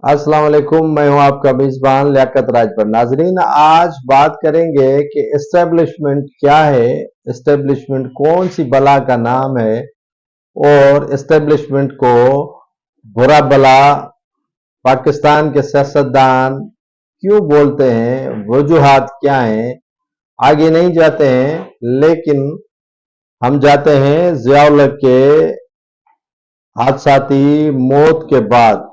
अस्सलाम वालेकुम। मैं हूं आपका मेजबान लियाकत राज पर। नाजरीन, आज बात करेंगे कि एस्टेब्लिशमेंट क्या है, एस्टेब्लिशमेंट कौन सी बला का नाम है और एस्टेब्लिशमेंट को बुरा बला पाकिस्तान के सियासतदान क्यों बोलते हैं, वजूहात क्या हैं। आगे नहीं जाते हैं, लेकिन हम जाते हैं ज़िया-उल हक के हादसाती मौत के बाद।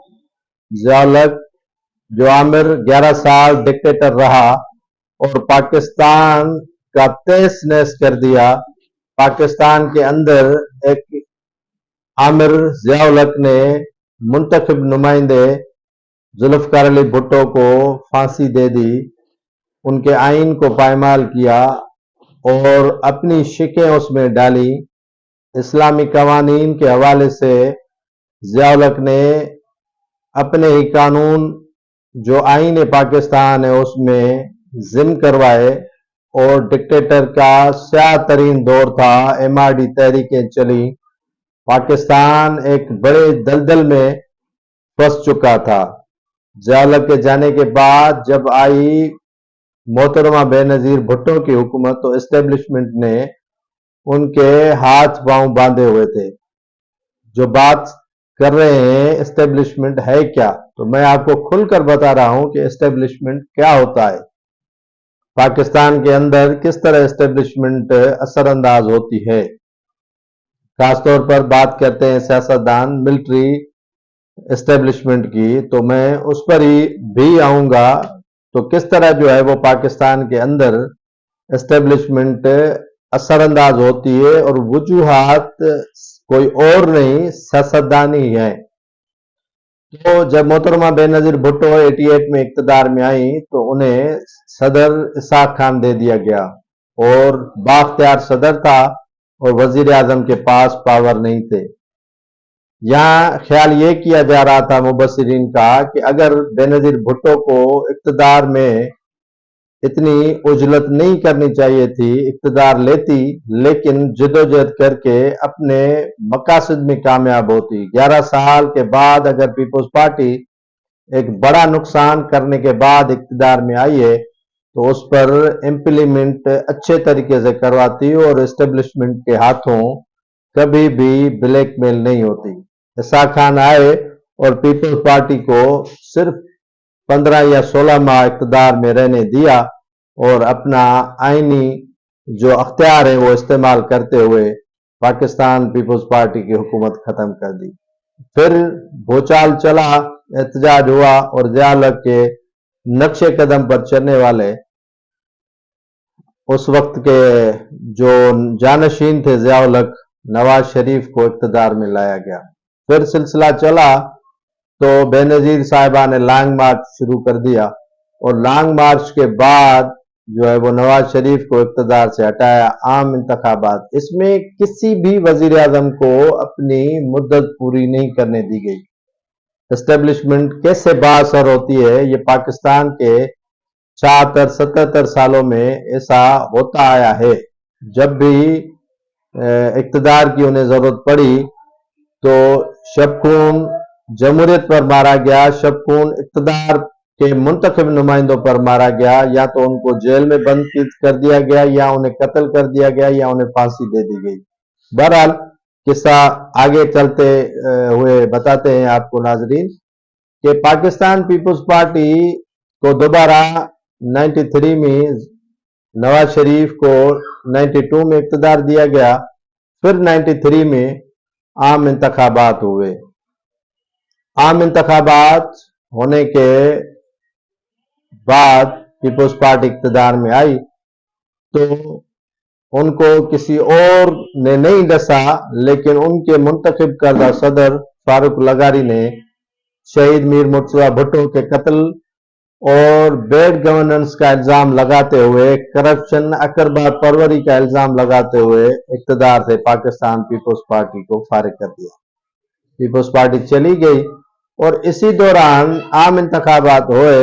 ज़िया-उल हक जो आमिर 11 साल डिक्टेटर रहा और पाकिस्तान का तहस नहस कर दिया। पाकिस्तान के अंदर एक आमिर ज़िया-उल हक ने मुंतखब नुमाइंदे जुल्फ़िकार अली भुट्टो को फांसी दे दी, उनके आइन को पायमाल किया और अपनी शिकें उसमें डाली। इस्लामी कवानीन के हवाले से ज़िया-उल हक ने अपने ही कानून जो आईन पाकिस्तान है उसमें जिम करवाए और डिक्टेटर का स्याह तरीन दौर था। MRD तहरीकें चली, पाकिस्तान एक बड़े दलदल में फंस चुका था। ज़िया-उल हक के जाने के बाद जब आई मोहतरमा बेनज़ीर भुट्टो की हुकूमत, तो एस्टेब्लिशमेंट ने उनके हाथ पांव बांधे हुए थे। जो बात कर रहे हैं एस्टेब्लिशमेंट है क्या, तो मैं आपको खुलकर बता रहा हूं कि एस्टेब्लिशमेंट क्या होता है, पाकिस्तान के अंदर किस तरह एस्टेब्लिशमेंट असरअंदाज होती है। खासतौर पर बात करते हैं सियासतदान मिलिट्री एस्टेब्लिशमेंट की, तो मैं उस पर ही भी आऊंगा। तो किस तरह जो है वो पाकिस्तान के अंदर एस्टेब्लिशमेंट असरअंदाज होती है और वजूहात कोई और नहीं, सियासतदानी है। तो जब मोहतरमा बेनज़ीर भुट्टो 88 में इक़्तिदार में आई तो उन्हें सदर इसाक खान दे दिया गया और बाख्तियार सदर था और वजीर आजम के पास पावर नहीं थे। यहाँ ख्याल ये किया जा रहा था मुबस्सिरीन का कि अगर बेनज़ीर भुट्टो को इक़्तिदार में इतनी उजलत नहीं करनी चाहिए थी, इक़्तिदार लेती लेकिन जदोजहद करके अपने मकासद में कामयाब होती। 11 साल के बाद अगर पीपल्स पार्टी एक बड़ा नुकसान करने के बाद इक़्तिदार में आई है तो उस पर इम्प्लीमेंट अच्छे तरीके से करवाती और एस्टेब्लिशमेंट के हाथों कभी भी ब्लैकमेल नहीं होती। इसाक खान आए और पीपल्स पार्टी को सिर्फ 15 या 16 माह इक़्तिदार में रहने दिया और अपना आईनी जो अख्तियार है वो इस्तेमाल करते हुए पाकिस्तान पीपल्स पार्टी की हुकूमत खत्म कर दी। फिर भूचाल चला, एहतजाज हुआ और ज़िया-उल हक के नक्शे कदम पर चलने वाले उस वक्त के जो जानशीन थे ज़िया-उल हक, नवाज शरीफ को इक़्तिदार में लाया गया। फिर सिलसिला चला तो बेनज़ीर साहिबा ने लॉन्ग मार्च शुरू कर दिया और लॉन्ग मार्च के बाद जो है वो नवाज शरीफ को इक़्तिदार से हटाया। आम इंतखाबात, इसमें किसी भी वजीर आजम को अपनी मुद्दत पूरी नहीं करने दी गई। एस्टेब्लिशमेंट कैसे बाअसर होती है, ये पाकिस्तान के 76-77 सालों में ऐसा होता आया है। जब भी इक़्तिदार की उन्हें जरूरत पड़ी तो शबखून जमहूरियत पर मारा गया, शबखून इक़्तिदार के मुंतखब नुमाइंदों पर मारा गया, या तो उनको जेल में बंद कर दिया गया या उन्हें कत्ल कर दिया गया या उन्हें फांसी दे दी गई। बहरहाल किस्सा आगे चलते हुए बताते हैं आपको नाजरीन कि पाकिस्तान पीपल्स पार्टी को दोबारा 93 में नवाज शरीफ को 92 में इक़्तिदार दिया गया। फिर 93 में आम इंतखाबात हुए। आम इंतखाबात होने के बाद पीपल्स पार्टी इक़्तिदार में आई तो उनको किसी और ने नहीं डसा, लेकिन उनके मुंतखब करदा सदर फारूक लगारी ने शहीद मीर मुर्तज़ा भुट्टो के कत्ल और बैड गवर्नेंस का इल्जाम लगाते हुए, करप्शन अकरबा परवरी का इल्जाम लगाते हुए इक़्तिदार से पाकिस्तान पीपल्स पार्टी को फारिग कर दिया। पीपल्स पार्टी चली गई और इसी दौरान आम इंतखाबात हुए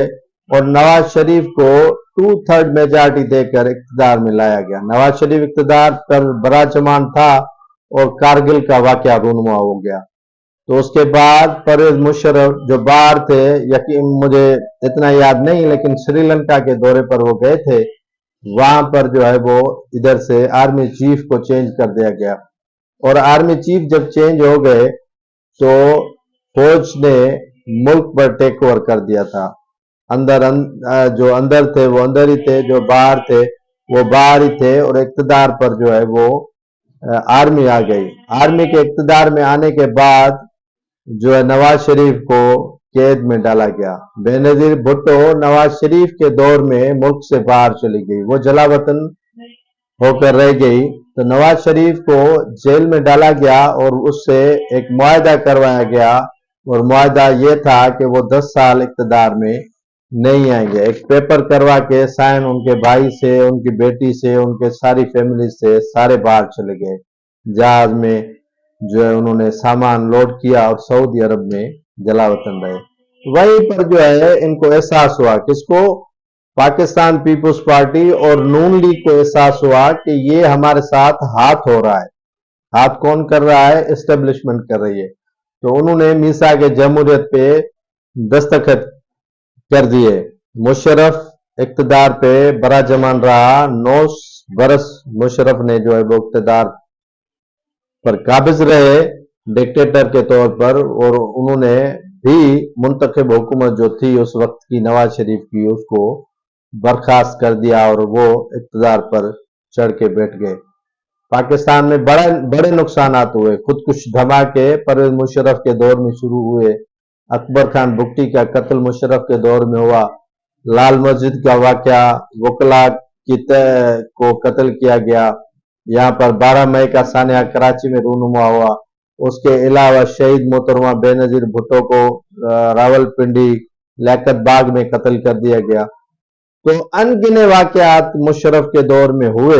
और नवाज शरीफ को 2/3 मेजॉरिटी देकर इक़्तिदार में लाया गया। नवाज शरीफ इक़्तिदार पर बराचमान था और कारगिल का वाक़या रूनुमा हो गया। تو اس کے بعد پرویز مشرف جو باہر تھے، یقین مجھے اتنا یاد نہیں لیکن سری لنکا کے دورے پر وہ گئے تھے، وہاں پر جو ہے وہ ادھر سے آرمی چیف کو چینج کر دیا گیا، اور آرمی چیف جب چینج ہو گئے تو فوج نے ملک پر ٹیک اوور کر دیا تھا۔ جو اندر تھے وہ اندر ہی تھے، جو باہر تھے وہ باہر ہی تھے، اور اقتدار پر جو ہے وہ آرمی آ گئی۔ آرمی کے اقتدار میں آنے کے بعد جو ہے نواز شریف کو قید میں ڈالا گیا۔ بے نظیر بھٹو نواز شریف کے دور میں ملک سے باہر چلی گئی، وہ جلا وطن ہو کر رہ گئی، تو نواز شریف کو جیل میں ڈالا گیا اور اس سے ایک معاہدہ کروایا گیا، اور معاہدہ یہ تھا کہ وہ 10 سال اقتدار میں نہیں آئیں گے۔ ایک پیپر کروا کے سائن ان کے بھائی سے، ان کی بیٹی سے، ان کے ساری فیملی سے سارے باہر چلے گئے، جہاز میں جو ہے انہوں نے سامان لوڈ کیا اور سعودی عرب میں جلا وطن رہے۔ وہیں پر جو ہے ان کو احساس ہوا، کس کو؟ پاکستان پیپلز پارٹی اور نون لیگ کو احساس ہوا کہ یہ ہمارے ساتھ ہاتھ ہو رہا ہے۔ ہاتھ کون کر رہا ہے؟ اسٹیبلشمنٹ کر رہی ہے۔ تو انہوں نے میثاق جمہوریت پہ دستخط کر دیے۔ مشرف اقتدار پہ براجمان رہا، 9 برس مشرف نے جو ہے وہ اقتدار پر قابض رہے ڈکٹیٹر کے طور پر، اور انہوں نے بھی منتخب حکومت جو تھی اس وقت کی نواز شریف کی، اس کو برخاست کر دیا اور وہ اقتدار پر چڑھ کے بیٹھ گئے۔ پاکستان میں بڑے نقصانات ہوئے، خودکش دھماکے پرویز مشرف کے دور میں شروع ہوئے، اکبر خان بگٹی کا قتل مشرف کے دور میں ہوا، لال مسجد کا واقعہ، وکلا کو قتل کیا گیا، یہاں پر 12 مئی کا سانحہ کراچی میں رونما ہوا، اس کے علاوہ شہید محترمہ بے نظیر بھٹو کو راول پنڈی لیاقت باغ میں قتل کر دیا گیا۔ تو ان گنے واقعات مشرف کے دور میں ہوئے،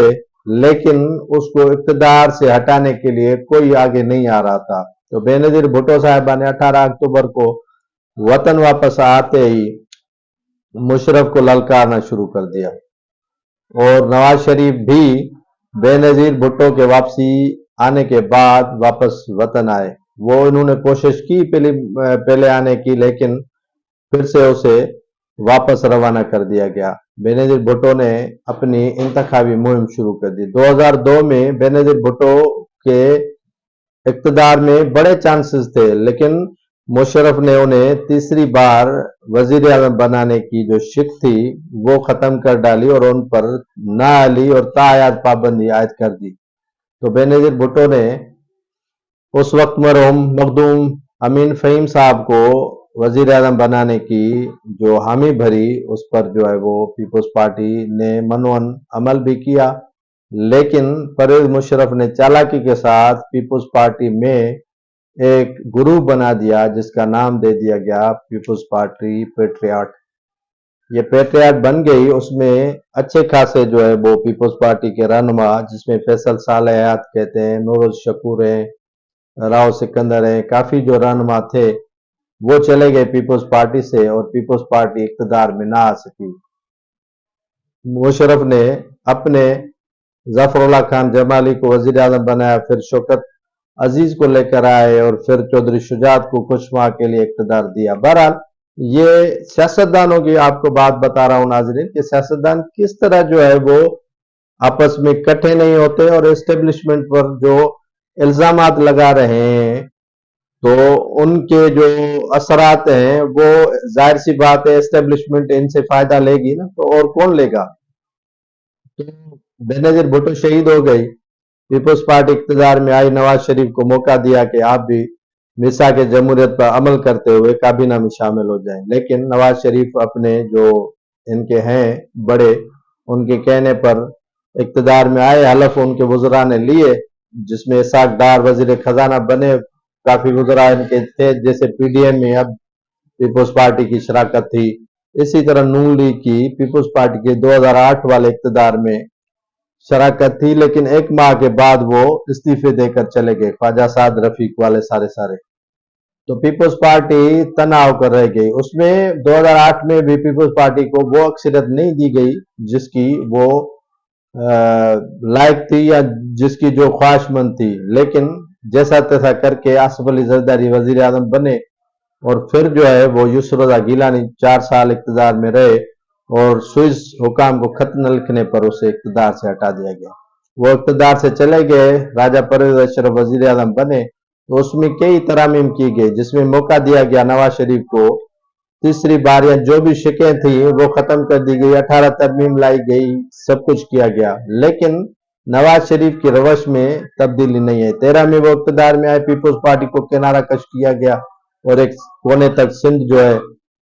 لیکن اس کو اقتدار سے ہٹانے کے لیے کوئی آگے نہیں آ رہا تھا۔ تو بے نظیر بھٹو صاحبہ نے 18 اکتوبر کو وطن واپس آتے ہی مشرف کو للکارنا شروع کر دیا، اور نواز شریف بھی بے نظیر بھٹو کے واپسی آنے کے بعد واپس وطن آئے۔ وہ انہوں نے کوشش کی پہلے آنے کی، لیکن پھر سے اسے واپس روانہ کر دیا گیا۔ بے نظیر بھٹو نے اپنی انتخابی مہم شروع کر دی۔ 2002 میں بے نظیر بھٹو کے اقتدار میں بڑے چانسز تھے، لیکن مشرف نے انہیں تیسری بار وزیر اعظم بنانے کی جو شک تھی وہ ختم کر ڈالی اور ان پر نااہلی اور تاحیات پابندی عائد کر دی۔ تو بے نظیر بھٹو نے اس وقت مرحوم مخدوم امین فہیم صاحب کو وزیر اعظم بنانے کی جو حامی بھری، اس پر جو ہے وہ پیپلز پارٹی نے منوان عمل بھی کیا، لیکن پرویز مشرف نے چالاکی کے ساتھ پیپلز پارٹی میں ایک گروپ بنا دیا جس کا نام دے دیا گیا پیپلز پارٹی پیٹریاٹ۔ یہ پیٹریاٹ بن گئی، اس میں اچھے خاصے جو ہے وہ پیپلز پارٹی کے رہنما، جس میں فیصل صالحات کہتے ہیں، نوروز شکور ہیں، راؤ سکندر ہیں، کافی جو رہنما تھے وہ چلے گئے پیپلز پارٹی سے، اور پیپلز پارٹی اقتدار میں نہ آ سکی۔ مشرف نے اپنے ظفر اللہ خان جمالی کو وزیر اعظم بنایا، پھر شوکت عزیز کو لے کر آئے، اور پھر چودھری شجاعت کو کچھ ماہ کے لیے اقتدار دیا۔ بہرحال یہ سیاستدانوں کی آپ کو بات بتا رہا ہوں ناظرین، کہ سیاستدان کس طرح جو ہے وہ آپس میں اکٹھے نہیں ہوتے، اور اسٹیبلشمنٹ پر جو الزامات لگا رہے ہیں تو ان کے جو اثرات ہیں وہ ظاہر سی بات ہے اسٹیبلشمنٹ ان سے فائدہ لے گی نا، تو اور کون لے گا؟ تو بے نظیر بھٹو شہید ہو گئی، پیپلز پارٹی اقتدار میں آئی، نواز شریف کو موقع دیا کہ آپ بھی میثاق جمہوریت پر عمل کرتے ہوئے کابینہ میں شامل ہو جائیں، لیکن نواز شریف اپنے جو ان کے ہیں بڑے، ان کے کہنے پر اقتدار میں آئے، حلف ان کے وزراء نے لیے، جس میں اسحاق ڈار وزیر خزانہ بنے، کافی وزراء ان کے تھے، جیسے پی ڈی ایم میں اب پیپلز پارٹی کی شراکت تھی، اسی طرح نون لیگ کی پیپلز پارٹی کے 2008 والے اقتدار میں شراکت تھی، لیکن 1 ماہ کے بعد وہ استعفے دے کر چلے گئے، خواجہ سعد رفیق والے سارے۔ تو پیپلز پارٹی تنہا ہو کر رہ گئی۔ اس میں 2008 میں بھی پیپلز پارٹی کو وہ اکثریت نہیں دی گئی جس کی وہ لائق تھی یا جس کی جو خواہش مند تھی، لیکن जैसा तैसा करके आसिफ अली जरदारी वजीर आजम बने और फिर जो है वो यूसुफ रजा गिलानी 4 साल इक़्तिदार में रहे और स्विस हुकाम को खत न लिखने पर उसे इक़्तिदार से हटा दिया गया। वो इक़्तिदार से चले गए, राजा परवेज अशरफ वजीर आजम बने तो उसमें कई तरामीम की गई, जिसमें मौका दिया गया नवाज शरीफ को तीसरी बार, या जो भी शिकें थी वो खत्म कर दी गई, 18 तरमीम लाई गई, सब कुछ किया गया, लेकिन नवाज शरीफ की रवश में तब्दीली नहीं है। 13 में वो इक़्तिदार में आए, पीपल्स पार्टी को किनारा कश किया गया और एक कोने तक सिंध जो है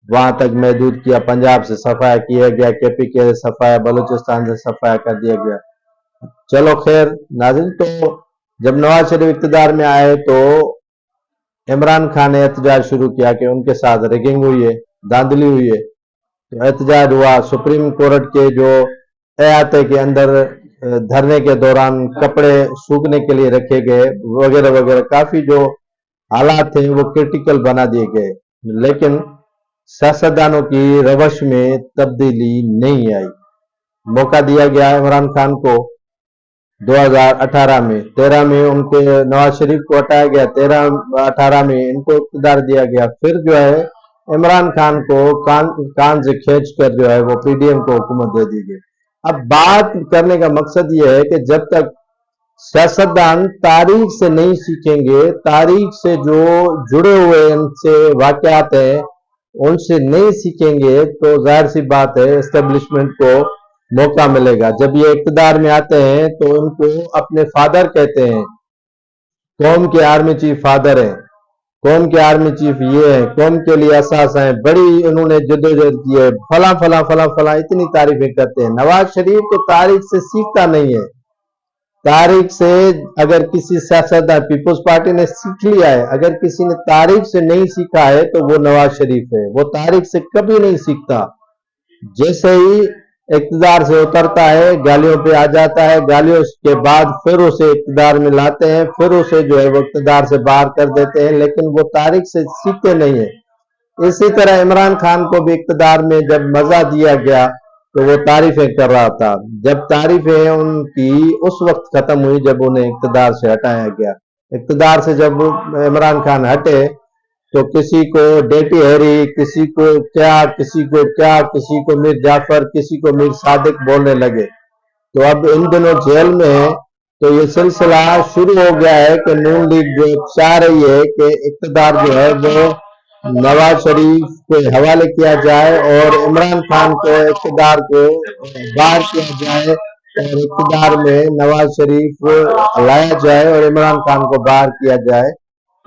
वहां तक महदूद किया, पंजाब से सफाया किया गया, KPK से सफाया, बलूचिस्तान से सफाया कर दिया गया। चलो खैर नाज़रीन, तो जब नवाज शरीफ इक़्तिदार में आए तो इमरान खान ने एहतजाज शुरू किया कि उनके साथ रैगिंग हुई है, धांधली हुई है। तो एहतजाज हुआ, सुप्रीम कोर्ट के जो अहाते के अंदर धरने के दौरान कपड़े सूखने के लिए रखे गए वगैरह वगैरह, काफी जो हालात थे वो क्रिटिकल बना दिए गए, लेकिन सियासतदानों की रवश में तब्दीली नहीं आई। मौका दिया गया इमरान खान को 2018 में, 13 में उनके नवाज शरीफ को हटाया गया, 18 में इनको इक़्तिदार दिया गया, फिर जो है इमरान खान को कान से खींच कर जो है वो PDM को हुकूमत दे दी गई। अब बात करने का मकसद ये है कि जब तक सियासतदान तारीख से नहीं सीखेंगे, तारीख से जो जुड़े हुए इनसे वाक़यात हैं उनसे नहीं सीखेंगे, तो जाहिर सी बात है एस्टेब्लिशमेंट को मौका मिलेगा। जब ये इक़्तिदार में आते हैं तो उनको अपने फादर कहते हैं, कौम के आर्मी चीफ फादर हैं, कौम के आर्मी चीफ ये हैं, कौम के लिए असास हैं, बड़ी उन्होंने जद्दोजहद की है, फला फला फला फला, इतनी तारीफें करते हैं। नवाज शरीफ तो तारीख से सीखता नहीं है। तारीख से अगर किसी सियासतदान, पीपल्स पार्टी ने सीख लिया है, अगर किसी ने तारीख से नहीं सीखा है तो वो नवाज शरीफ है। वो तारीख से कभी नहीं सीखता। जैसे ही इक़्तिदार से उतरता है गालियों पे आ जाता है, गालियों के बाद फिर उसे इक़्तिदार में लाते हैं, फिर उसे जो है वो इक़्तिदार से बाहर कर देते हैं, लेकिन वो तारीख से सीखते नहीं है। इसी तरह इमरान खान को भी इक़्तिदार में जब मजा दिया गया तो वो तारीफें कर रहा था। जब तारीफें उनकी उस वक्त खत्म हुई जब उन्हें इक़्तिदार से हटाया गया। इक़्तिदार से जब इमरान खान हटे तो किसी को डेटी हैरी, किसी को क्या, किसी को क्या, किसी को मीर जाफर, किसी को मीर सादिक बोलने लगे। तो अब इन दिनों जेल में है, तो ये सिलसिला शुरू हो गया है कि नून लीग जो चाह रही है कि इक़्तिदार जो है वो नवाज शरीफ को हवाले किया जाए और इमरान खान को इक़्तिदार को बाहर किया जाए और इक़्तिदार में नवाज शरीफ लाया जाए और इमरान खान को बाहर किया जाए।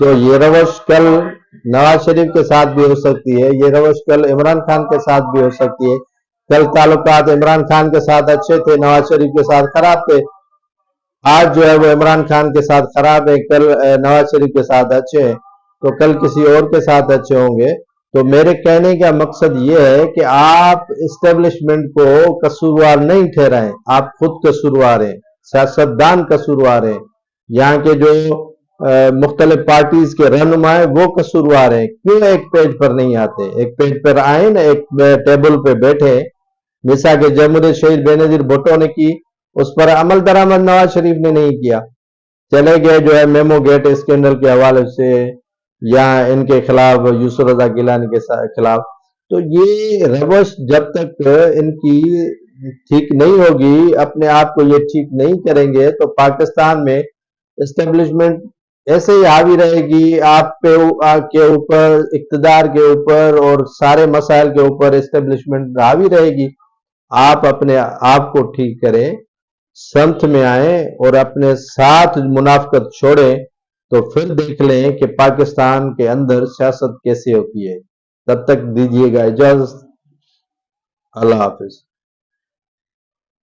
तो ये रवश कल नवाज शरीफ के साथ भी हो सकती है, ये रवश कल इमरान खान के साथ भी हो सकती है। कल ताल्लुकात इमरान खान के साथ अच्छे थे, नवाज शरीफ के साथ खराब थे। आज जो है वो इमरान खान के साथ खराब है, कल नवाज शरीफ के साथ अच्छे हैं, तो कल किसी और के साथ अच्छे होंगे। तो मेरे कहने का मकसद ये है कि आप इस्टेब्लिशमेंट को कसूरवार नहीं ठहराएं, आप खुद कसूरवार हैं, सियासतदान कसूरवार हैं, यहाँ के जो मुख्तलिफ पार्टीज के रहनुमा है वो कसूरवार हैं। क्यों एक पेज पर नहीं आते? एक पेज पर आए ना, एक टेबल पे बैठे। मिसा के जमहूरियत शहीद बेनजीर भुट्टो ने की, उस पर अमल दरामद नवाज शरीफ ने नहीं किया। चले गए जो है मेमो गेट स्कैंडल के हवाले से या इनके खिलाफ, यूसुफ रजा गिलानी के खिलाफ। तो ये रवश जब तक इनकी ठीक नहीं होगी, अपने आप को ये ठीक नहीं करेंगे, तो पाकिस्तान में एस्टेब्लिशमेंट ऐसे ही हावी रहेगी आप पे के ऊपर, इक़्तिदार के ऊपर और सारे मसाइल के ऊपर एस्टेब्लिशमेंट हावी रहेगी। आप अपने आप को ठीक करें, संथ में आए और अपने साथ मुनाफकत छोड़ें, तो फिर देख लें कि पाकिस्तान के अंदर सियासत कैसे होती है। तब तक दीजिएगा इजाजत। अल्लाह हाफिज।